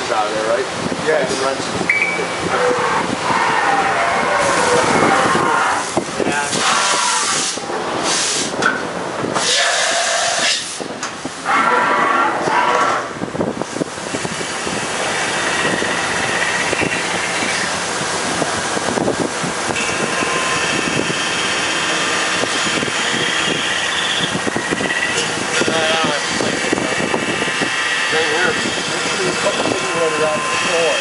wrenches out of there, right? Yes. The wrenches. Around the floor.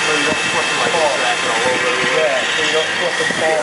So you don't flip them like Fall. tracking all over. Yeah, so you don't flip them fall.